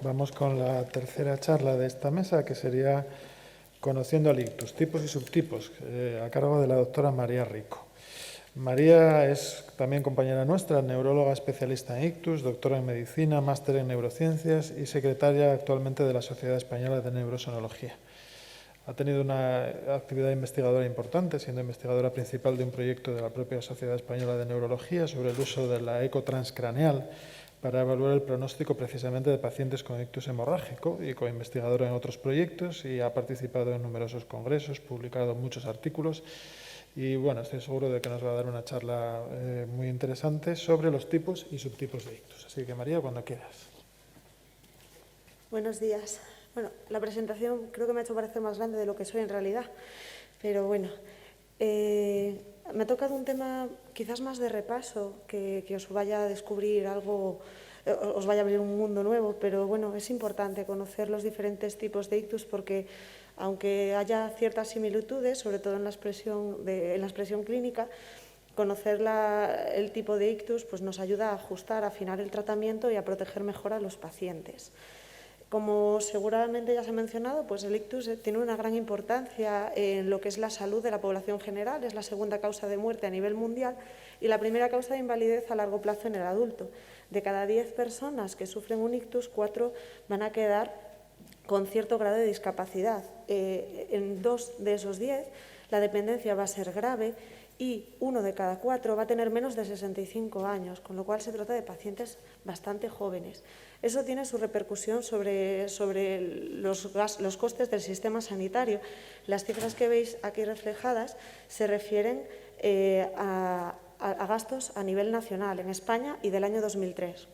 Vamos con la tercera charla de esta mesa, que sería Conociendo al ictus, tipos y subtipos, a cargo de la doctora María Rico. María es también compañera nuestra, neuróloga especialista en ictus, doctora en medicina, máster en neurociencias y secretaria actualmente de la Sociedad Española de Neurosonología. Ha tenido una actividad investigadora importante, siendo investigadora principal de un proyecto de la propia Sociedad Española de Neurología sobre el uso de la eco transcraneal para evaluar el pronóstico precisamente de pacientes con ictus hemorrágico, y coinvestigadora en otros proyectos, y ha participado en numerosos congresos, publicado muchos artículos, y bueno, estoy seguro de que nos va a dar una charla muy interesante sobre los tipos y subtipos de ictus. Así que María, cuando quieras. Buenos días. Bueno, la presentación creo que me ha hecho parecer más grande de lo que soy en realidad, pero bueno, me ha tocado un tema quizás más de repaso, que os vaya a descubrir algo, os vaya a abrir un mundo nuevo, pero bueno, es importante conocer los diferentes tipos de ictus porque aunque haya ciertas similitudes, sobre todo en la expresión clínica, conocer el tipo de ictus pues nos ayuda a ajustar, a afinar el tratamiento y a proteger mejor a los pacientes. Como seguramente ya se ha mencionado, pues el ictus tiene una gran importancia en lo que es la salud de la población general, es la segunda causa de muerte a nivel mundial y la primera causa de invalidez a largo plazo en el adulto. De cada 10 personas que sufren un ictus, 4 van a quedar con cierto grado de discapacidad. En 2 de esos 10 la dependencia va a ser grave y 1 de cada 4 va a tener menos de 65 años, con lo cual se trata de pacientes bastante jóvenes. Eso tiene su repercusión sobre los costes del sistema sanitario. Las cifras que veis aquí reflejadas se refieren a gastos a nivel nacional en España y del año 2003.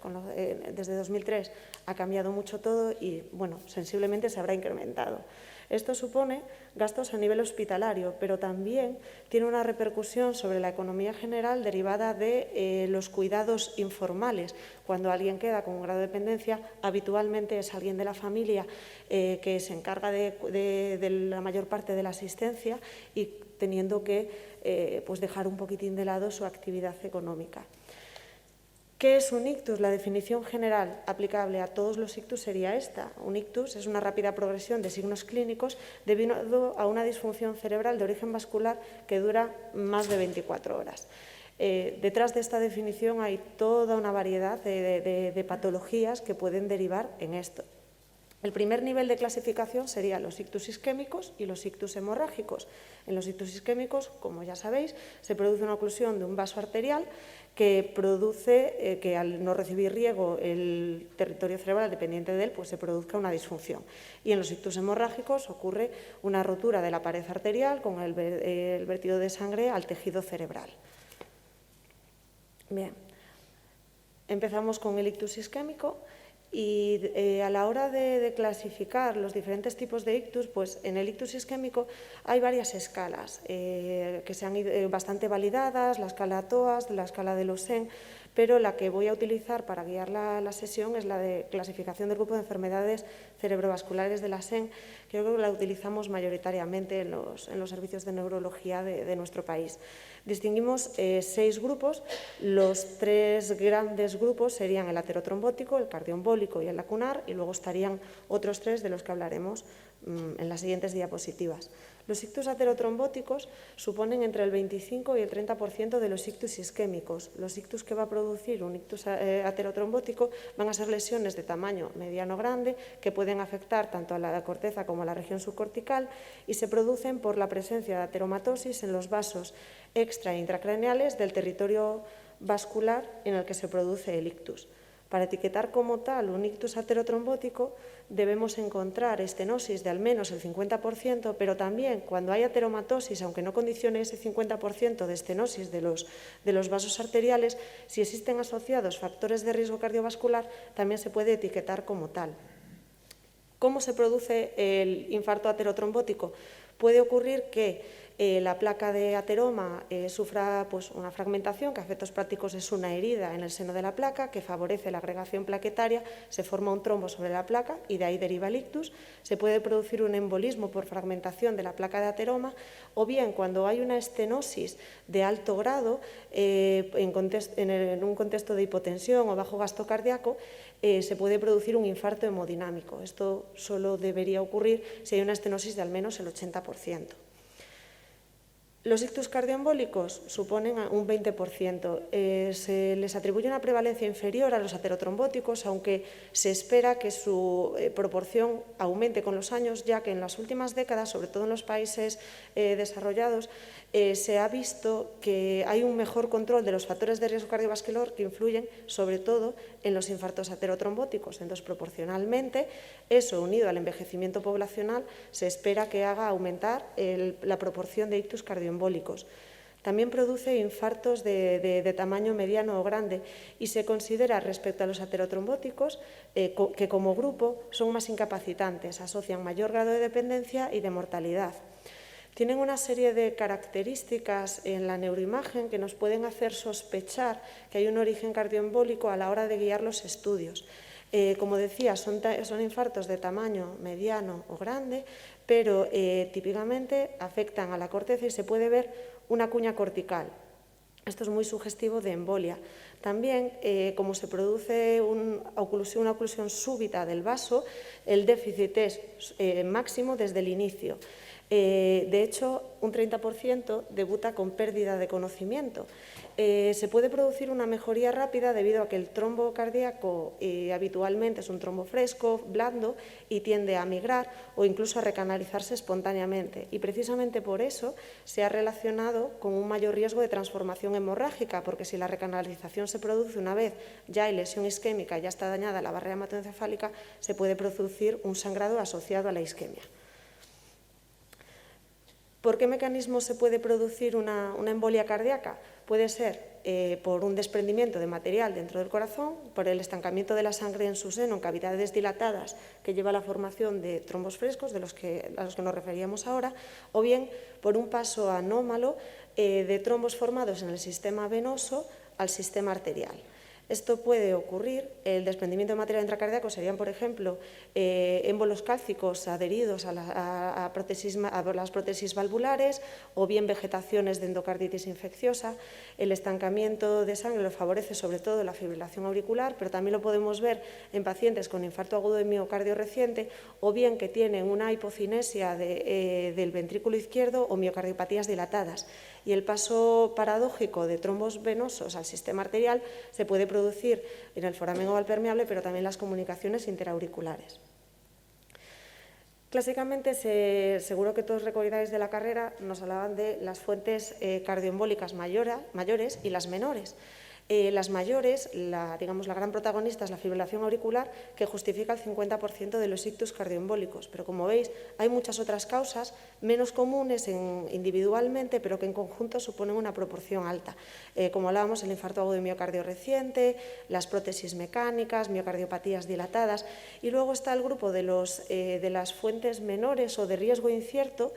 Desde 2003 ha cambiado mucho todo y, bueno, sensiblemente se habrá incrementado. Esto supone gastos a nivel hospitalario, pero también tiene una repercusión sobre la economía general derivada de los cuidados informales. Cuando alguien queda con un grado de dependencia, habitualmente es alguien de la familia que se encarga de la mayor parte de la asistencia y teniendo que pues dejar un poquitín de lado su actividad económica. ¿Qué es un ictus? La definición general aplicable a todos los ictus sería esta. Un ictus es una rápida progresión de signos clínicos debido a una disfunción cerebral de origen vascular que dura más de 24 horas. Detrás de esta definición hay toda una variedad de patologías que pueden derivar en esto. El primer nivel de clasificación serían los ictus isquémicos y los ictus hemorrágicos. En los ictus isquémicos, como ya sabéis, se produce una oclusión de un vaso arterial que produce que al no recibir riego el territorio cerebral dependiente de él, pues se produzca una disfunción. Y en los ictus hemorrágicos ocurre una rotura de la pared arterial con el vertido de sangre al tejido cerebral. Bien, empezamos con el ictus isquémico. Y a la hora de clasificar los diferentes tipos de ictus, pues en el ictus isquémico hay varias escalas que se han ido bastante validadas, la escala TOAS, la escala de Lausanne, pero la que voy a utilizar para guiar la sesión es la de clasificación del grupo de enfermedades cerebrovasculares de Lausanne, que yo creo que la utilizamos mayoritariamente en los servicios de neurología de nuestro país. Distinguimos 6 grupos. Los 3 grandes grupos serían el aterotrombótico, el cardioembólico y el lacunar, y luego estarían otros 3 de los que hablaremos en las siguientes diapositivas. Los ictus aterotrombóticos suponen entre el 25 y el 30% de los ictus isquémicos. Los ictus que va a producir un ictus aterotrombótico van a ser lesiones de tamaño mediano-grande que pueden afectar tanto a la corteza como a la región subcortical y se producen por la presencia de ateromatosis en los vasos extra e intracraneales del territorio vascular en el que se produce el ictus. Para etiquetar como tal un ictus aterotrombótico debemos encontrar estenosis de al menos el 50%, pero también cuando hay ateromatosis, aunque no condicione ese 50% de estenosis de los vasos arteriales, si existen asociados factores de riesgo cardiovascular, también se puede etiquetar como tal. ¿Cómo se produce el infarto aterotrombótico? Puede ocurrir que la placa de ateroma sufra pues, una fragmentación, que a efectos prácticos es una herida en el seno de la placa, que favorece la agregación plaquetaria, se forma un trombo sobre la placa y de ahí deriva el ictus. Se puede producir un embolismo por fragmentación de la placa de ateroma, o bien cuando hay una estenosis de alto grado, en un contexto de hipotensión o bajo gasto cardíaco, se puede producir un infarto hemodinámico. Esto solo debería ocurrir si hay una estenosis de al menos el 80%. Los ictus cardioembólicos suponen un 20%. Se les atribuye una prevalencia inferior a los aterotrombóticos, aunque se espera que su proporción aumente con los años, ya que en las últimas décadas, sobre todo en los países desarrollados, se ha visto que hay un mejor control de los factores de riesgo cardiovascular que influyen sobre todo en los infartos aterotrombóticos. Entonces, proporcionalmente, eso unido al envejecimiento poblacional, se espera que haga aumentar la proporción de ictus cardioembólicos. También produce infartos de tamaño mediano o grande y se considera respecto a los aterotrombóticos que como grupo son más incapacitantes, asocian mayor grado de dependencia y de mortalidad. Tienen una serie de características en la neuroimagen que nos pueden hacer sospechar que hay un origen cardioembólico a la hora de guiar los estudios. Como decía, son infartos de tamaño mediano o grande, pero típicamente afectan a la corteza y se puede ver una cuña cortical. Esto es muy sugestivo de embolia. También, como se produce una oclusión súbita del vaso, el déficit es máximo desde el inicio. De hecho, un 30% debuta con pérdida de conocimiento. Se puede producir una mejoría rápida debido a que el trombo cardíaco habitualmente es un trombo fresco, blando y tiende a migrar o incluso a recanalizarse espontáneamente. Y precisamente por eso se ha relacionado con un mayor riesgo de transformación hemorrágica, porque si la recanalización se produce una vez ya hay lesión isquémica, ya está dañada la barrera hematoencefálica, se puede producir un sangrado asociado a la isquemia. ¿Por qué mecanismo se puede producir una embolia cardíaca? Puede ser por un desprendimiento de material dentro del corazón, por el estancamiento de la sangre en su seno en cavidades dilatadas que lleva a la formación de trombos frescos, a los que nos referíamos ahora, o bien por un paso anómalo de trombos formados en el sistema venoso al sistema arterial. Esto puede ocurrir, el desprendimiento de material intracardíaco serían, por ejemplo, émbolos cálcicos adheridos a las prótesis valvulares o bien vegetaciones de endocarditis infecciosa. El estancamiento de sangre lo favorece sobre todo la fibrilación auricular, pero también lo podemos ver en pacientes con infarto agudo de miocardio reciente o bien que tienen una hipocinesia del ventrículo izquierdo o miocardiopatías dilatadas. Y el paso paradójico de trombos venosos al sistema arterial se puede producir en el foramen oval permeable, pero también en las comunicaciones interauriculares. Clásicamente, seguro que todos recordáis de la carrera, nos hablaban de las fuentes cardioembólicas mayores y las menores. Las mayores, la gran protagonista es la fibrilación auricular, que justifica el 50% de los ictus cardioembólicos. Pero como veis, hay muchas otras causas menos comunes individualmente, pero que en conjunto suponen una proporción alta. Como hablábamos, el infarto agudo de miocardio reciente, las prótesis mecánicas, miocardiopatías dilatadas. Y luego está el grupo de las fuentes menores o de riesgo incierto,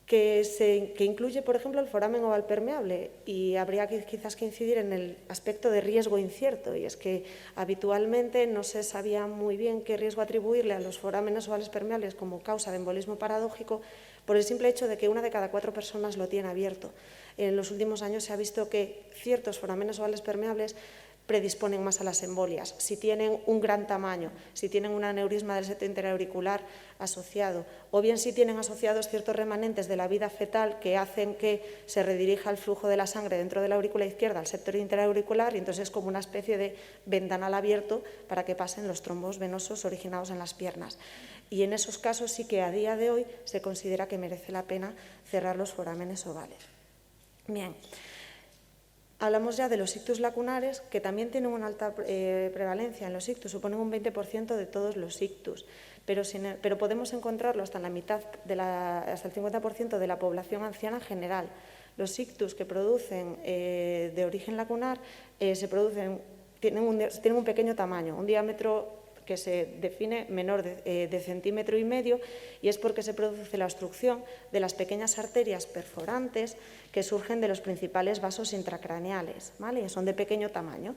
que incluye, por ejemplo, el foramen oval permeable, y habría quizás que incidir en el aspecto de riesgo incierto, y es que habitualmente no se sabía muy bien qué riesgo atribuirle a los forámenes ovales permeables como causa de embolismo paradójico por el simple hecho de que 1 de cada 4 personas lo tiene abierto. En los últimos años se ha visto que ciertos forámenes ovales permeables predisponen más a las embolias, si tienen un gran tamaño, si tienen un aneurisma del septo interauricular asociado, o bien si tienen asociados ciertos remanentes de la vida fetal que hacen que se redirija el flujo de la sangre dentro de la aurícula izquierda al septo interauricular, y entonces es como una especie de ventanal abierto para que pasen los trombos venosos originados en las piernas. Y en esos casos sí que a día de hoy se considera que merece la pena cerrar los forámenes ovales. Bien. Hablamos ya de los ictus lacunares, que también tienen una alta prevalencia en los ictus, suponen un 20% de todos los ictus, pero podemos encontrarlo hasta la mitad, hasta el 50% de la población anciana en general. Los ictus que producen de origen lacunar tienen un pequeño tamaño, un diámetro que se define menor de centímetro y medio, y es porque se produce la obstrucción de las pequeñas arterias perforantes que surgen de los principales vasos intracraneales, ¿vale? Son de pequeño tamaño,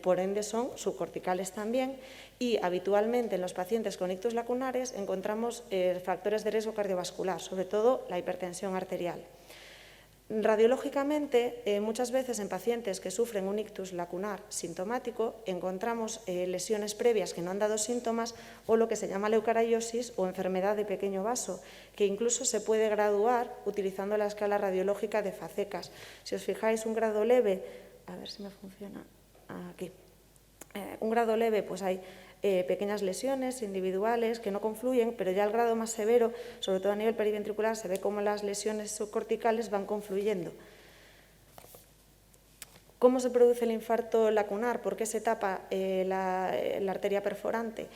por ende son subcorticales también, y habitualmente en los pacientes con ictus lacunares encontramos factores de riesgo cardiovascular, sobre todo la hipertensión arterial. Radiológicamente, muchas veces en pacientes que sufren un ictus lacunar sintomático encontramos lesiones previas que no han dado síntomas o lo que se llama leucariosis o enfermedad de pequeño vaso, que incluso se puede graduar utilizando la escala radiológica de Facecas. Si os fijáis, un grado leve, a ver si me funciona aquí, un grado leve, pues hay pequeñas lesiones individuales que no confluyen, pero ya el grado más severo, sobre todo a nivel periventricular, se ve cómo las lesiones subcorticales van confluyendo. ¿Cómo se produce el infarto lacunar? ¿Por qué se tapa la arteria perforante?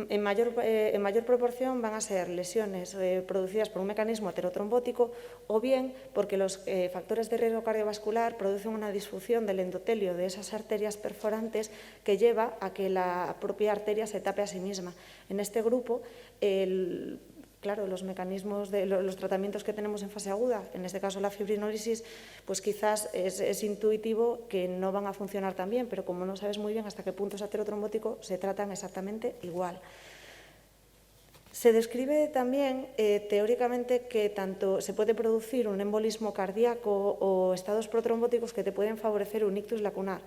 En mayor proporción van a ser lesiones producidas por un mecanismo aterotrombótico o bien porque los factores de riesgo cardiovascular producen una disfunción del endotelio de esas arterias perforantes que lleva a que la propia arteria se tape a sí misma. En este grupo, claro, los mecanismos de los tratamientos que tenemos en fase aguda, en este caso la fibrinólisis, pues quizás es intuitivo que no van a funcionar tan bien, pero como no sabes muy bien hasta qué punto es aterotrombótico, se tratan exactamente igual. Se describe también teóricamente que tanto se puede producir un embolismo cardíaco o estados protrombóticos que te pueden favorecer un ictus lacunar.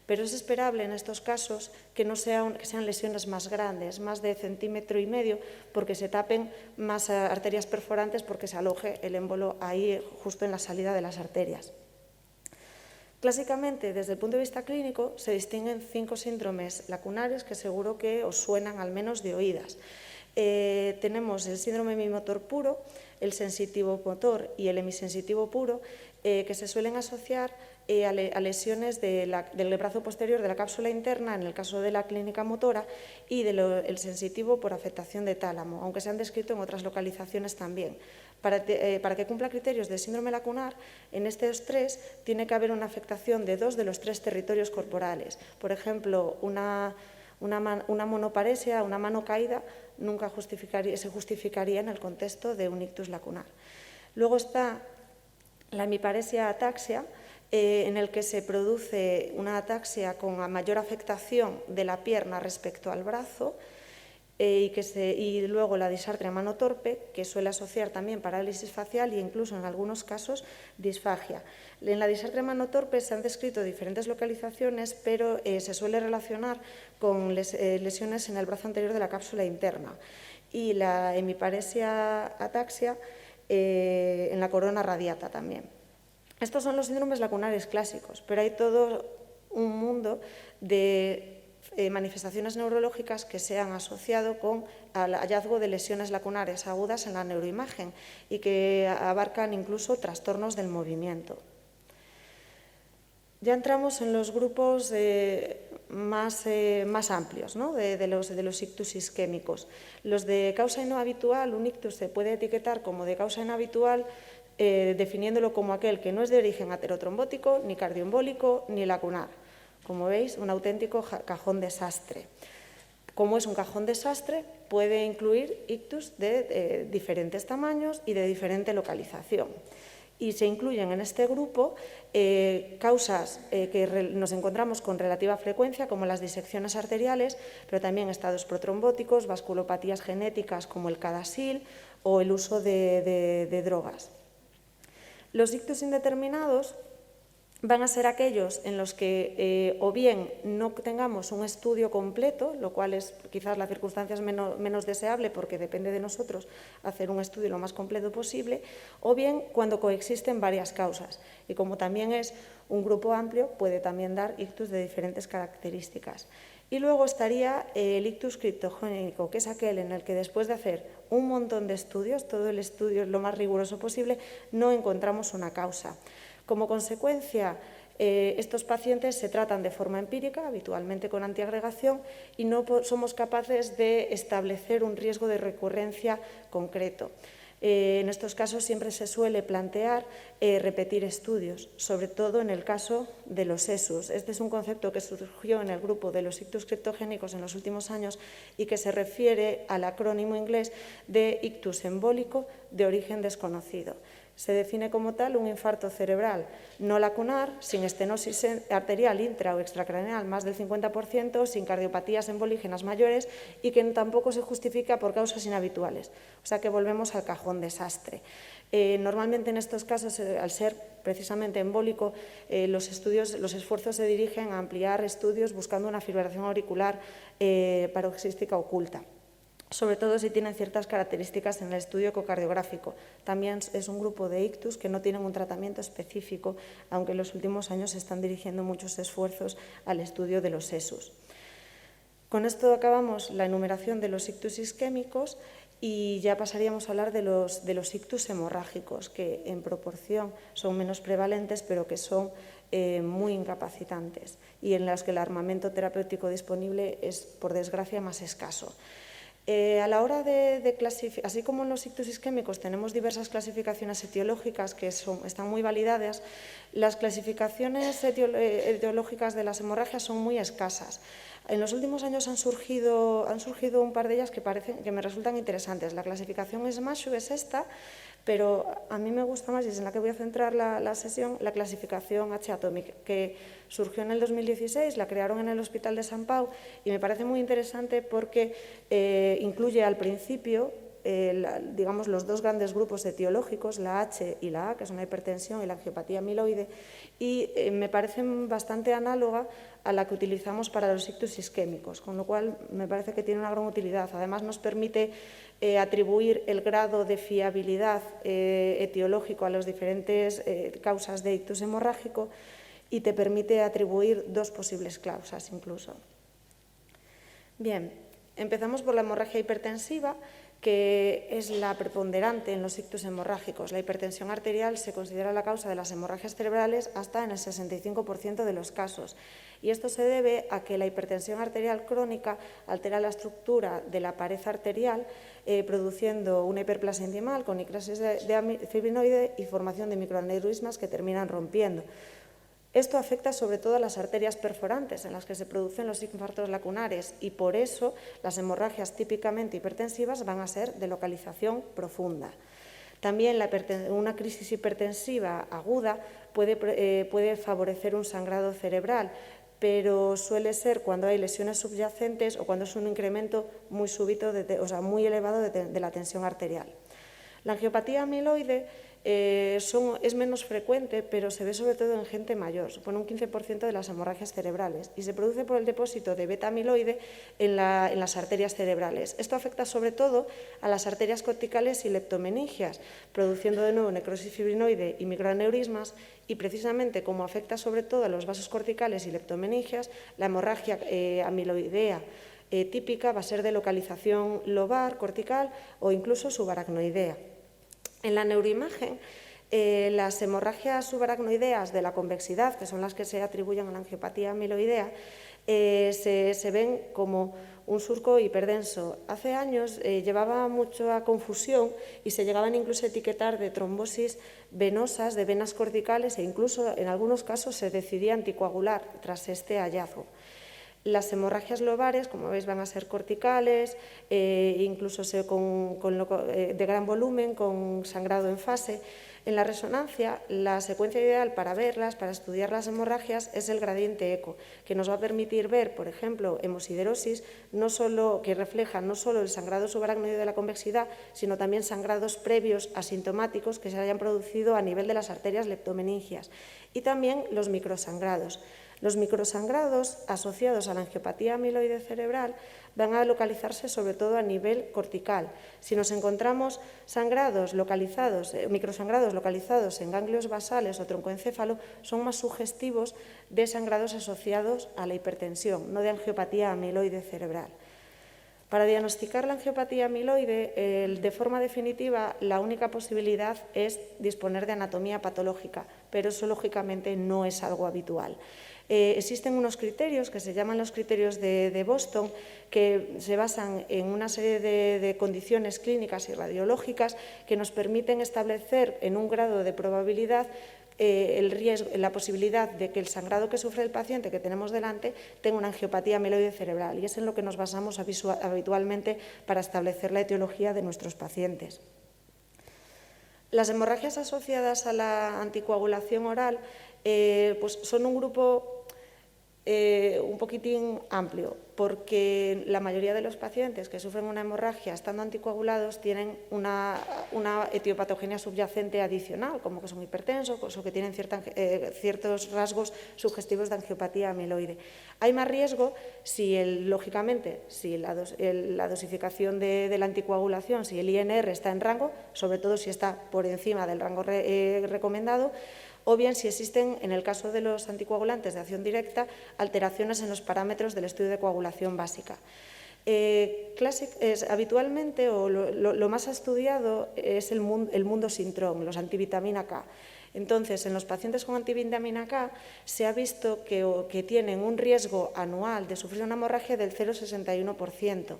Pero es esperable en estos casos que sean lesiones más grandes, más de centímetro y medio, porque se tapen más arterias perforantes, porque se aloje el émbolo ahí justo en la salida de las arterias. Clásicamente, desde el punto de vista clínico, se distinguen 5 síndromes lacunares que seguro que os suenan al menos de oídas. Tenemos el síndrome hemimotor puro, el sensitivo motor y el hemisensitivo puro, que se suelen asociar a lesiones del brazo posterior de la cápsula interna, en el caso de la clínica motora, y el sensitivo por afectación de tálamo, aunque se han descrito en otras localizaciones también. Para que cumpla criterios de síndrome lacunar, en estos 3 tiene que haber una afectación de 2 de los 3 territorios corporales. Por ejemplo, una monoparesia, una mano caída, nunca se justificaría en el contexto de un ictus lacunar. Luego está la hemiparesia ataxia, en el que se produce una ataxia con mayor afectación de la pierna respecto al brazo, y luego la disartria mano torpe, que suele asociar también parálisis facial e incluso en algunos casos disfagia. En la disartria mano torpe se han descrito diferentes localizaciones, pero se suele relacionar con lesiones en el brazo anterior de la cápsula interna, y la hemiparesia ataxia en la corona radiata también. Estos son los síndromes lacunares clásicos, pero hay todo un mundo de manifestaciones neurológicas que se han asociado con el hallazgo de lesiones lacunares agudas en la neuroimagen y que abarcan incluso trastornos del movimiento. Ya entramos en los grupos más amplios, ¿no? de los ictus isquémicos. Los de causa no habitual, un ictus se puede etiquetar como de causa no habitual, definiéndolo como aquel que no es de origen aterotrombótico, ni cardioembólico, ni lacunar. Como veis, un auténtico cajón desastre. Como es un cajón desastre, puede incluir ictus de diferentes tamaños y de diferente localización. Y se incluyen en este grupo causas que nos encontramos con relativa frecuencia, como las disecciones arteriales, pero también estados protrombóticos, vasculopatías genéticas como el CADASIL o el uso de drogas. Los ictus indeterminados van a ser aquellos en los que o bien no tengamos un estudio completo, lo cual es quizás la circunstancia menos deseable porque depende de nosotros hacer un estudio lo más completo posible, o bien cuando coexisten varias causas. Y como también es un grupo amplio, puede también dar ictus de diferentes características. Y luego estaría el ictus criptogénico, que es aquel en el que después de hacer un montón de estudios, todo el estudio lo más riguroso posible, no encontramos una causa. Como consecuencia, estos pacientes se tratan de forma empírica, habitualmente con antiagregación, y no somos capaces de establecer un riesgo de recurrencia concreto. En estos casos siempre se suele plantear repetir estudios, sobre todo en el caso de los ESUS. Este es un concepto que surgió en el grupo de los ictus criptogénicos en los últimos años y que se refiere al acrónimo inglés de ictus embólico de origen desconocido. Se define como tal un infarto cerebral no lacunar, sin estenosis arterial intra o extracraneal más del 50%, sin cardiopatías embolígenas mayores y que tampoco se justifica por causas inhabituales. O sea que volvemos al cajón desastre. Normalmente en estos casos, al ser precisamente embólico, los esfuerzos se dirigen a ampliar estudios buscando una fibrilación auricular paroxística oculta, sobre todo si tienen ciertas características en el estudio ecocardiográfico. También es un grupo de ictus que no tienen un tratamiento específico, aunque en los últimos años se están dirigiendo muchos esfuerzos al estudio de los ESUS. Con esto acabamos la enumeración de los ictus isquémicos y ya pasaríamos a hablar de los ictus hemorrágicos, que en proporción son menos prevalentes, pero que son muy incapacitantes y en las que el armamento terapéutico disponible es, por desgracia, más escaso. A la hora de clasificar, así como en los ictus isquémicos tenemos diversas clasificaciones etiológicas que están muy validadas, las clasificaciones etiológicas de las hemorragias son muy escasas. En los últimos años han surgido un par de ellas que me resultan interesantes. La clasificación SMASH es esta, pero a mí me gusta más, y es en la que voy a centrar la sesión, la clasificación H-Atomic, que surgió en el 2016, la crearon en el Hospital de Sant Pau y me parece muy interesante porque incluye al principio digamos, los dos grandes grupos etiológicos, la H y la A, que son la hipertensión y la angiopatía amiloide, y me parece bastante análoga a la que utilizamos para los ictus isquémicos, con lo cual me parece que tiene una gran utilidad. Además, nos permite atribuir el grado de fiabilidad etiológico a las diferentes causas de ictus hemorrágico y te permite atribuir dos posibles causas incluso. Bien, empezamos por la hemorragia hipertensiva, que es la preponderante en los ictus hemorrágicos. La hipertensión arterial se considera la causa de las hemorragias cerebrales hasta en el 65% de los casos. Y esto se debe a que la hipertensión arterial crónica altera la estructura de la pared arterial, produciendo una hiperplasia intimal con necrosis de fibrinoide y formación de microaneurismas que terminan rompiendo. Esto afecta sobre todo a las arterias perforantes en las que se producen los infartos lacunares y por eso las hemorragias típicamente hipertensivas van a ser de localización profunda. También una crisis hipertensiva aguda puede favorecer un sangrado cerebral, pero suele ser cuando hay lesiones subyacentes o cuando es un incremento muy súbito, muy elevado de la tensión arterial. La angiopatía amiloide es menos frecuente, pero se ve sobre todo en gente mayor, supone un 15% de las hemorragias cerebrales y se produce por el depósito de beta-amiloide en las arterias cerebrales. Esto afecta sobre todo a las arterias corticales y leptomeningias, produciendo de nuevo necrosis fibrinoide y microaneurismas, y precisamente como afecta sobre todo a los vasos corticales y leptomeningias, la hemorragia amiloidea típica va a ser de localización lobar, cortical o incluso subaracnoidea. En la neuroimagen, las hemorragias subaracnoideas de la convexidad, que son las que se atribuyen a la angiopatía amiloidea, se ven como un surco hiperdenso. Hace años llevaba mucha confusión y se llegaban incluso a etiquetar de trombosis venosas, de venas corticales e incluso en algunos casos se decidía anticoagular tras este hallazgo. Las hemorragias lobares, como veis, van a ser corticales, incluso de gran volumen, con sangrado en fase. En la resonancia, la secuencia ideal para verlas, para estudiar las hemorragias, es el gradiente eco, que nos va a permitir ver, por ejemplo, hemosiderosis, que refleja no solo el sangrado subaracnoide de la convexidad, sino también sangrados previos asintomáticos que se hayan producido a nivel de las arterias leptomeningias, y también los microsangrados. Los microsangrados asociados a la angiopatía amiloide cerebral van a localizarse sobre todo a nivel cortical. Si nos encontramos microsangrados localizados en ganglios basales o troncoencéfalo, son más sugestivos de sangrados asociados a la hipertensión, no de angiopatía amiloide cerebral. Para diagnosticar la angiopatía amiloide, de forma definitiva, la única posibilidad es disponer de anatomía patológica, pero eso lógicamente no es algo habitual. Existen unos criterios que se llaman los criterios de Boston, que se basan en una serie de condiciones clínicas y radiológicas que nos permiten establecer en un grado de probabilidad el riesgo, la posibilidad de que el sangrado que sufre el paciente que tenemos delante tenga una angiopatía amiloide cerebral, y es en lo que nos basamos habitualmente para establecer la etiología de nuestros pacientes. Las hemorragias asociadas a la anticoagulación oral pues son un grupo un poquitín amplio, porque la mayoría de los pacientes que sufren una hemorragia estando anticoagulados tienen una etiopatogenia subyacente adicional, como que son hipertensos o que tienen ciertos rasgos sugestivos de angiopatía amiloide. Hay más riesgo si, lógicamente, si la dosificación de la anticoagulación, si el INR está en rango, sobre todo si está por encima del rango recomendado, o bien si existen, en el caso de los anticoagulantes de acción directa, alteraciones en los parámetros del estudio de coagulación básica. Habitualmente, o lo más estudiado es el mundo sintrón, los antivitamina K. Entonces, en los pacientes con antivitamina K se ha visto que tienen un riesgo anual de sufrir una hemorragia del 0,61%.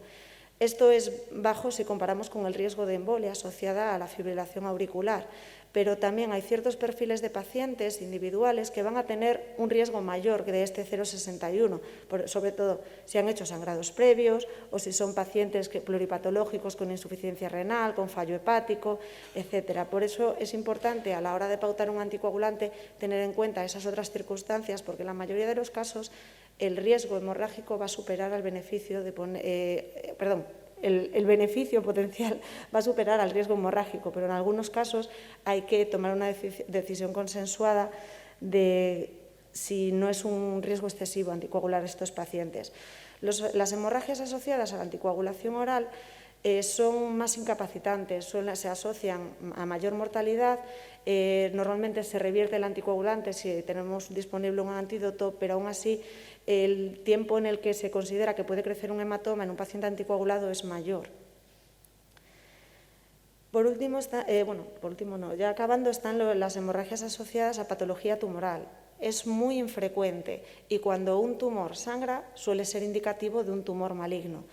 Esto es bajo si comparamos con el riesgo de embolia asociada a la fibrilación auricular, pero también hay ciertos perfiles de pacientes individuales que van a tener un riesgo mayor que de este 0,61, sobre todo si han hecho sangrados previos o si son pacientes pluripatológicos con insuficiencia renal, con fallo hepático, etc. Por eso es importante a la hora de pautar un anticoagulante tener en cuenta esas otras circunstancias, porque en la mayoría de los casos el riesgo hemorrágico va a superar al beneficio de el beneficio potencial va a superar al riesgo hemorrágico, pero en algunos casos hay que tomar una decisión consensuada de si no es un riesgo excesivo anticoagular a estos pacientes. Las hemorragias asociadas a la anticoagulación oral son más incapacitantes, se asocian a mayor mortalidad, normalmente se revierte el anticoagulante si tenemos disponible un antídoto, pero aún así el tiempo en el que se considera que puede crecer un hematoma en un paciente anticoagulado es mayor. Por último, ya acabando, están las hemorragias asociadas a patología tumoral. Es muy infrecuente y cuando un tumor sangra suele ser indicativo de un tumor maligno.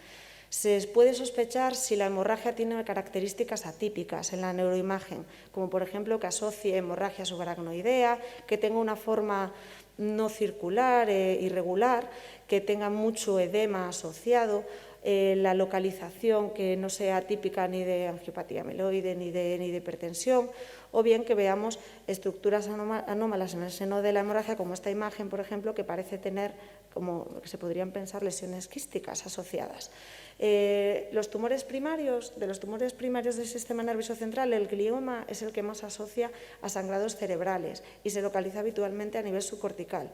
Se puede sospechar si la hemorragia tiene características atípicas en la neuroimagen, como por ejemplo que asocie hemorragia subaracnoidea, que tenga una forma no circular, irregular, que tenga mucho edema asociado, la localización que no sea típica ni de angiopatía amiloide ni de hipertensión, o bien que veamos estructuras anómalas en el seno de la hemorragia, como esta imagen, por ejemplo, que parece tener, como que se podrían pensar, lesiones quísticas asociadas. De los tumores primarios del sistema nervioso central, el glioma es el que más asocia a sangrados cerebrales y se localiza habitualmente a nivel subcortical.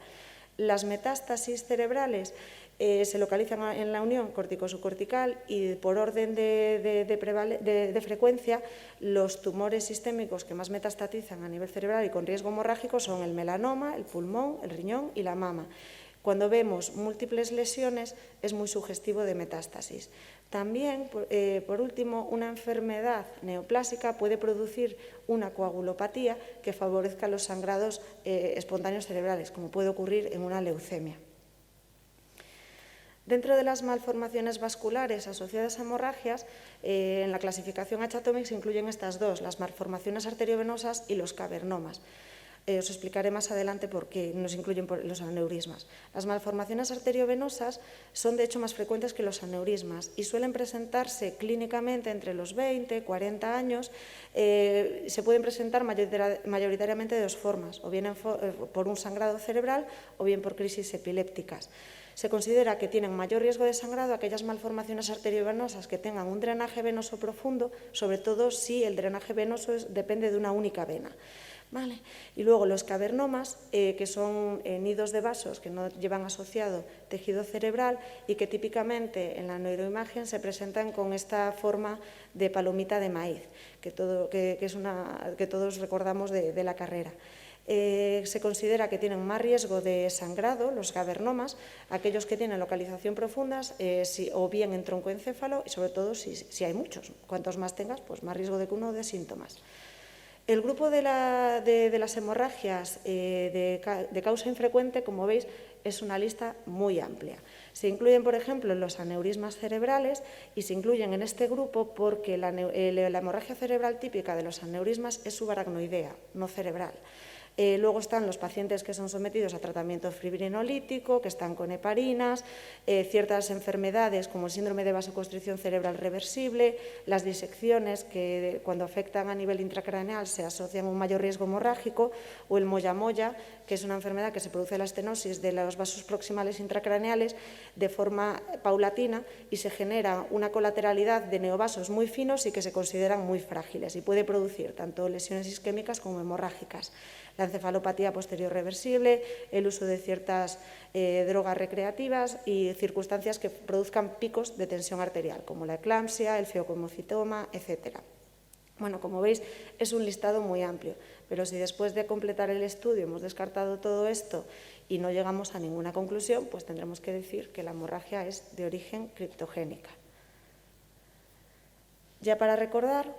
Las metástasis cerebrales se localizan en la unión córtico-subcortical y por orden de frecuencia los tumores sistémicos que más metastatizan a nivel cerebral y con riesgo hemorrágico son el melanoma, el pulmón, el riñón y la mama. Cuando vemos múltiples lesiones es muy sugestivo de metástasis. También, por último, una enfermedad neoplásica puede producir una coagulopatía que favorezca los sangrados espontáneos cerebrales, como puede ocurrir en una leucemia. Dentro de las malformaciones vasculares asociadas a hemorragias, en la clasificación H-Atomic se incluyen estas dos, las malformaciones arteriovenosas y los cavernomas. Os explicaré más adelante por qué nos incluyen los aneurismas. Las malformaciones arteriovenosas son de hecho más frecuentes que los aneurismas y suelen presentarse clínicamente entre los 20 y 40 años. Se pueden presentar mayoritariamente de dos formas, o bien por un sangrado cerebral o bien por crisis epilépticas. Se considera que tienen mayor riesgo de sangrado aquellas malformaciones arteriovenosas que tengan un drenaje venoso profundo, sobre todo si el drenaje venoso depende de una única vena. ¿Vale? Y luego los cavernomas, que son nidos de vasos que no llevan asociado tejido cerebral y que típicamente en la neuroimagen se presentan con esta forma de palomita de maíz, que todos recordamos de la carrera. Se considera que tienen más riesgo de sangrado, los cavernomas, aquellos que tienen localización profundas, o bien en troncoencéfalo, y sobre todo si hay muchos. Cuantos más tengas, pues más riesgo de que uno dé síntomas. El grupo de las hemorragias de causa infrecuente, como veis, es una lista muy amplia. Se incluyen, por ejemplo, los aneurismas cerebrales y se incluyen en este grupo porque la hemorragia cerebral típica de los aneurismas es subaracnoidea, no cerebral. Luego están los pacientes que son sometidos a tratamiento fibrinolítico, que están con heparinas, ciertas enfermedades como el síndrome de vasoconstricción cerebral reversible, las disecciones que cuando afectan a nivel intracraneal se asocian a un mayor riesgo hemorrágico, o el moya-moya, que es una enfermedad que se produce la estenosis de los vasos proximales intracraneales de forma paulatina y se genera una colateralidad de neovasos muy finos y que se consideran muy frágiles y puede producir tanto lesiones isquémicas como hemorrágicas. La encefalopatía posterior reversible, el uso de ciertas drogas recreativas y circunstancias que produzcan picos de tensión arterial, como la eclampsia, el feocomocitoma, etc. Bueno, como veis, es un listado muy amplio, pero si después de completar el estudio hemos descartado todo esto y no llegamos a ninguna conclusión, pues tendremos que decir que la hemorragia es de origen criptogénica. Ya para recordar,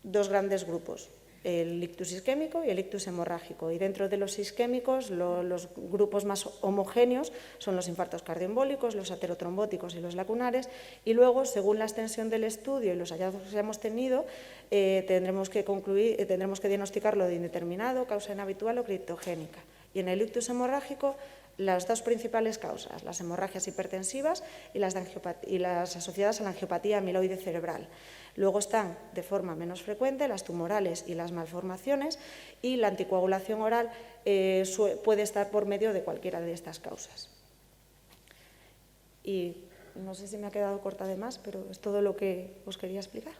dos grandes grupos, el ictus isquémico y el ictus hemorrágico. Y dentro de los isquémicos, los grupos más homogéneos son los infartos cardioembólicos, los aterotrombóticos y los lacunares. Y luego, según la extensión del estudio y los hallazgos que hemos tenido, tendremos que diagnosticarlo de indeterminado, causa inhabitual o criptogénica. Y en el ictus hemorrágico, las dos principales causas, las hemorragias hipertensivas y las asociadas a la angiopatía amiloide cerebral. Luego están, de forma menos frecuente, las tumorales y las malformaciones, y la anticoagulación oral puede estar por medio de cualquiera de estas causas. Y no sé si me ha quedado corta de más, pero es todo lo que os quería explicar.